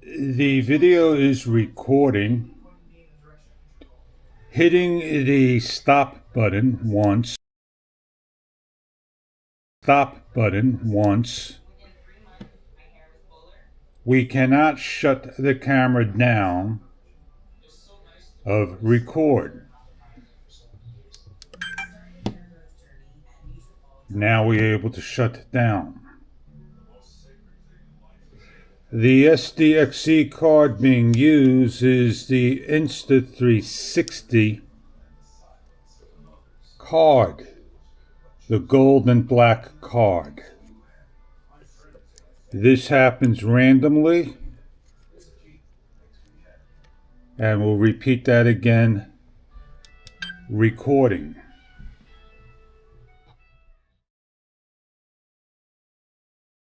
The video is recording. Hitting the stop button once. We cannot shut the camera down of record. Now we're able to shut it down. The sdxc card being used is the Insta360 card, the gold and black card. This happens randomly, and we'll repeat that again. Recording.